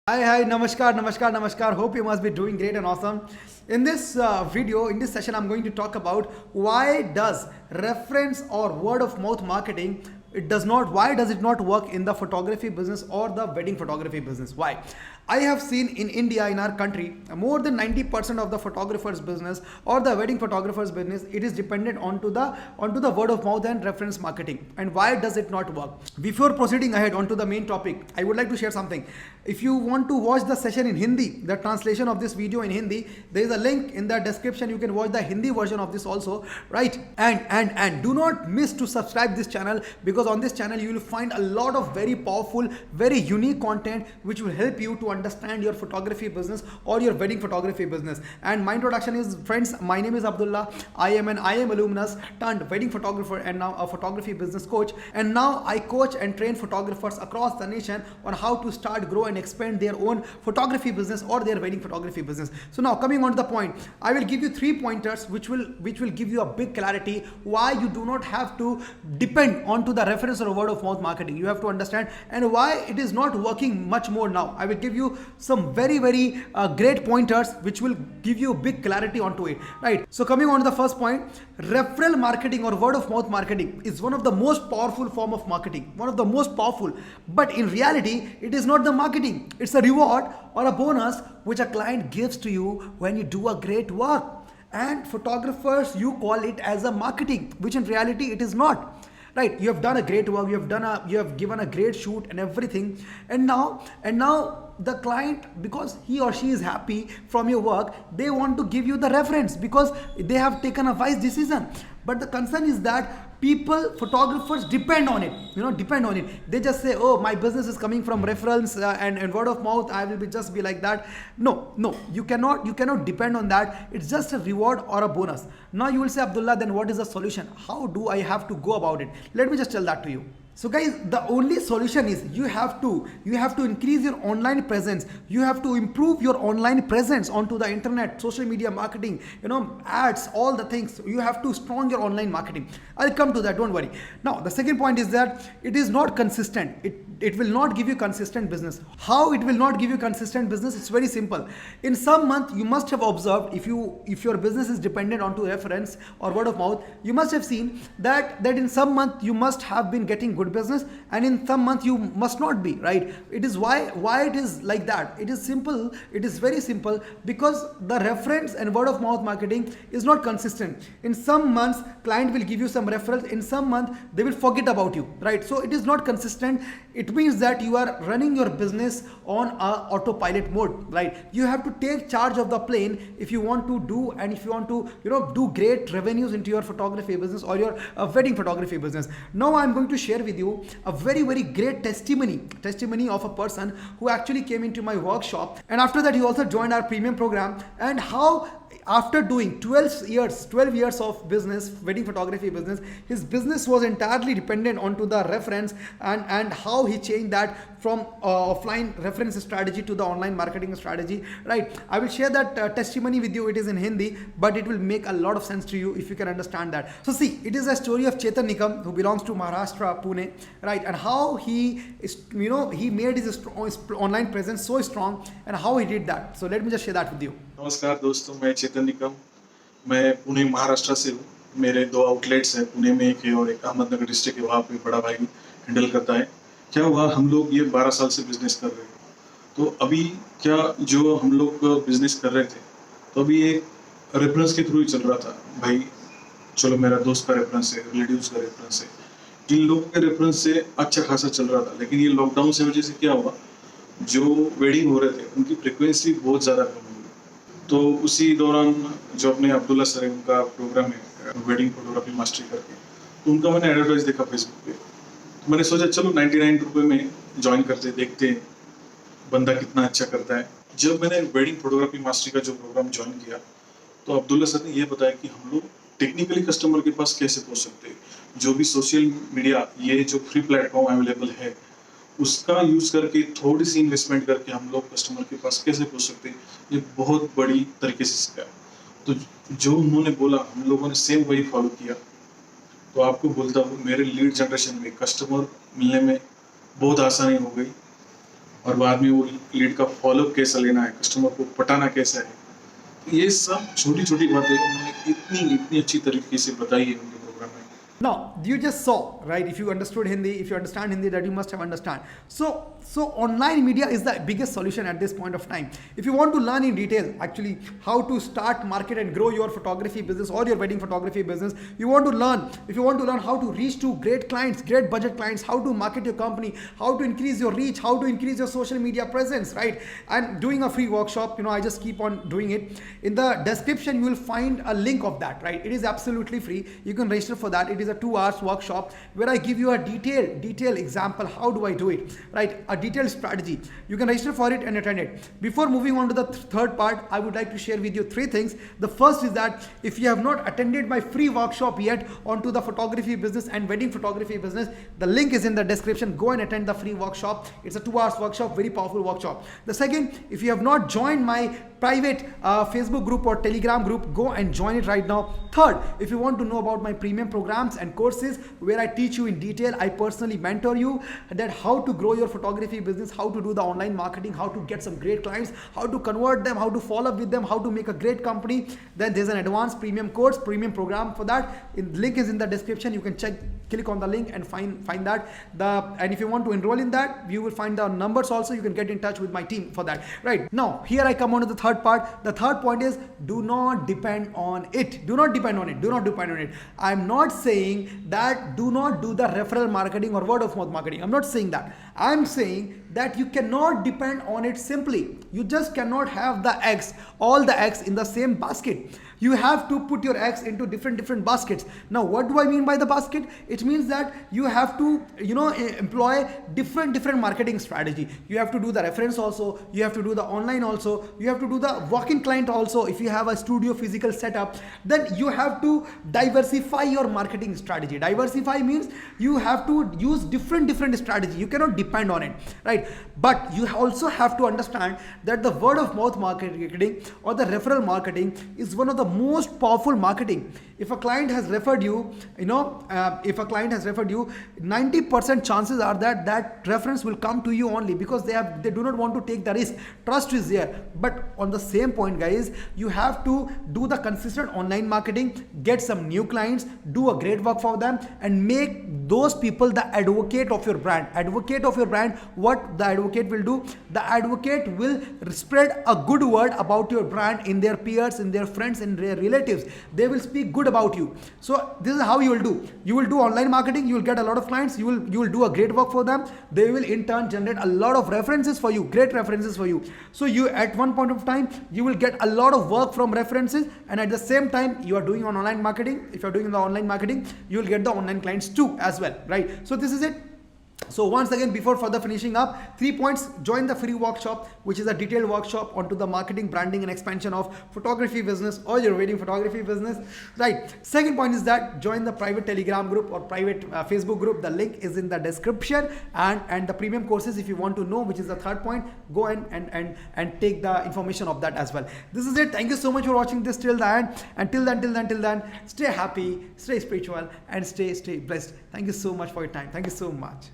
Hi, namaskar. Hope you must be doing great and awesome. In this video, in this session, I'm going to talk about why does reference or word of mouth marketing why does it not work in the photography business or the wedding photography business? Why? I have seen in India, in our country, more than 90% of the photographer's business or the wedding photographer's business, it is dependent onto the word of mouth and reference marketing. And why does it not work? Before proceeding ahead onto the main topic, I would like to share something. If you want to watch the session in Hindi, the translation of this video in Hindi, there is a link in the description. You can watch the Hindi version of this also, right? And do not miss to subscribe this channel, because on this channel you will find a lot of very powerful, very unique content which will help you to understand your photography business or your wedding photography business. And my introduction is, friends, my name is Abdullah. I am an IIM alumnus turned wedding photographer and now a photography business coach. And now I coach and train photographers across the nation on how to start, grow and expand their own photography business or their wedding photography business. So now coming on to the point, I will give you 3 pointers which will give you a big clarity why you do not have to depend onto the reference or word of mouth marketing. You have to understand and why it is not working much more now. I will give you some very great pointers which will give you big clarity onto it, right? So coming on to the first point, referral marketing or word of mouth marketing is one of the most powerful form of marketing, one of the most powerful. But in reality, it is not the marketing. It's a reward or a bonus which a client gives to you when you do a great work. And photographers, you call it as a marketing, which in reality it is not. Right? You have done a great work, you have given a great shoot and everything, and now the client, because he or she is happy from your work, they want to give you the reference because they have taken a wise decision. But the concern is that people, photographers, depend on it. They just say, oh, my business is coming from reference and word of mouth, I will just be like that. No, you cannot depend on that. It's just a reward or a bonus. Now you will say, Abdullah, then what is the solution? How do I have to go about it? Let me just tell that to you. So guys, the only solution is you have to increase your online presence. You have to improve your online presence onto the internet, social media marketing, ads, all the things. You have to strong your online marketing. I'll come to that, don't worry. Now, the second point is that it is not consistent. It will not give you consistent business. How it will not give you consistent business? It's very simple. In some month, you must have observed, if your business is dependent onto reference or word of mouth, you must have seen that in some month you must have been getting good business, and in some month you must not be, right? It is why it is like that. It is simple. It is very simple, because the reference and word of mouth marketing is not consistent. In some months, client will give you some referrals. In some month, they will forget about you, right? So it is not consistent. It means that you are running your business on a autopilot mode, right? You have to take charge of the plane if you want to do, and if you want to do great revenues into your photography business or your wedding photography business. Now I'm going to share with you a very great testimony of a person who actually came into my workshop, and after that he also joined our premium program, and how after doing 12 years of business, wedding photography business, his business was entirely dependent onto the reference, and how he changed that from offline reference strategy to the online marketing strategy, right? I will share that testimony with you. It is in Hindi, but it will make a lot of sense to you if you can understand that. So see, it is a story of Chetan Nikam, who belongs to Maharashtra, Pune, right? And how he made his online presence so strong, and how he did that. So let me just share that with you. नमस्कार दोस्तों, मैं चेतन निकम, मैं पुणे महाराष्ट्र से हूँ। मेरे 2 outlets हैं, पुणे में एक है और एक अहमदनगर डिस्ट्रिक्ट है, वहाँ पे बड़ा भाई हैंडल करता है। क्या हुआ, हम लोग ये 12 साल से बिजनेस कर रहे हैं। तो अभी क्या जो हम लोग बिजनेस कर रहे थे, तो अभी एक रेफरेंस के थ्रू ही चल रहा था। भाई चलो, मेरा दोस्त का रेफरेंस है, रिलेटिव्स का रेफरेंस है, इन लोगों के रेफरेंस से अच्छा खासा चल रहा था। लेकिन ये लॉकडाउन से वजह से क्या हुआ, जो वेडिंग हो रहे थे उनकी फ्रिक्वेंसी बहुत ज़्यादा कम हुई। तो उसी दौरान जो अपने अब्दुल्ला सर है, उनका प्रोग्राम है वेडिंग फोटोग्राफी मास्टरी करके, तो उनका मैंने एडवर्टाइज देखा फेसबुक पे। तो मैंने सोचा चलो 99 रुपये में ज्वाइन करते, देखते हैं बंदा कितना अच्छा करता है। जब मैंने वेडिंग फोटोग्राफी मास्टरी का जो प्रोग्राम ज्वाइन किया, तो अब्दुल्ला सर ने ये बताया कि हम लोग टेक्निकली कस्टमर के पास कैसे पहुँच सकते हैं। जो भी सोशल मीडिया, ये जो फ्री प्लेटफॉर्म अवेलेबल है, उसका यूज करके थोड़ी सी इन्वेस्टमेंट करके हम लोग कस्टमर के पास कैसे पहुंच सकते हैं, ये बहुत बड़ी तरीके से सिखाया। तो जो उन्होंने बोला, हम लोगों ने सेम वही फॉलो किया। तो आपको बोलता हूँ, मेरे लीड जनरेशन में कस्टमर मिलने में बहुत आसानी हो गई। और बाद में वो लीड का फॉलोअप कैसा लेना है, कस्टमर को पटाना कैसा है, ये सब छोटी छोटी बातें उन्होंने इतनी इतनी अच्छी तरीके से बताई है उनके प्रोग्राम में। Now, you just saw, right? If you understood Hindi, if you understand Hindi, that you must have understand. So online media is the biggest solution at this point of time. If you want to learn in detail, actually, how to start, market, and grow your photography business or your wedding photography business, if you want to learn how to reach to great clients, great budget clients, how to market your company, how to increase your reach, how to increase your social media presence, right? I'm doing a free workshop. I just keep on doing it. In the description, you will find a link of that, right? It is absolutely free. You can register for that. It is a 2 hours workshop where I give you a detailed example. How do I do it, right? A detailed strategy. You can register for it and attend it. Before moving on to the third part, I would like to share with you 3 things. The first is that if you have not attended my free workshop yet onto the photography business and wedding photography business, the link is in the description. Go and attend the free workshop. It's a 2 hours workshop, very powerful workshop. The second, if you have not joined my private Facebook group or Telegram group, go and join it right now. Third, if you want to know about my premium programs and courses where I teach you in detail, I personally mentor you that how to grow your photography business, how to do the online marketing, how to get some great clients, how to convert them, how to follow up with them, how to make a great company, then there's an advanced premium course, premium program for that. Link is in the description. You can click on the link and find that. And if you want to enroll in that, you will find the numbers also. You can get in touch with my team for that. Right now, here I come on to the third part. The third point is do not depend on it. Do not depend on it. Do not depend on it. I'm not saying that do not do the referral marketing or word of mouth marketing. I'm not saying that. I'm saying that you cannot depend on it simply. You just cannot have all the eggs in the same basket. You have to put your eggs into different baskets. Now, what do I mean by the basket? It means that you have to, employ different marketing strategy. You have to do the reference also. You have to do the online also. You have to do the walk-in client also. If you have a studio physical setup, then you have to diversify your marketing strategy. Diversify means you have to use different strategy. You cannot depend on it, right? But you also have to understand that the word of mouth marketing or the referral marketing is one of the most powerful marketing. If a client has referred you, 90% chances are that reference will come to you only because they do not want to take the risk. Trust is there. But on the same point, guys, you have to do the consistent online marketing, get some new clients, do a great work for them, and make those people the advocate of your brand. Advocate of your brand. What the advocate will do? The advocate will spread a good word about your brand in their peers, in their friends, in their relatives. They will speak good about you. So this is how you will do. You will do online marketing. You will get a lot of clients. You will do a great work for them. They will in turn generate a lot of references for you, great references for you. So you at one point of time you will get a lot of work from references, and at the same time you are doing on online marketing. If you are doing the online marketing, you will get the online clients too as well, right? So this is it. So once again, before further finishing up, 3 points: join the free workshop, which is a detailed workshop onto the marketing, branding, and expansion of photography business or your wedding photography business, right? Second point is that join the private Telegram group or private Facebook group. The link is in the description, and the premium courses, if you want to know, which is the third point, go and take the information of that as well. This is it. Thank you so much for watching this till the end. And till then, stay happy, stay spiritual, and stay blessed. Thank you so much for your time. Thank you so much.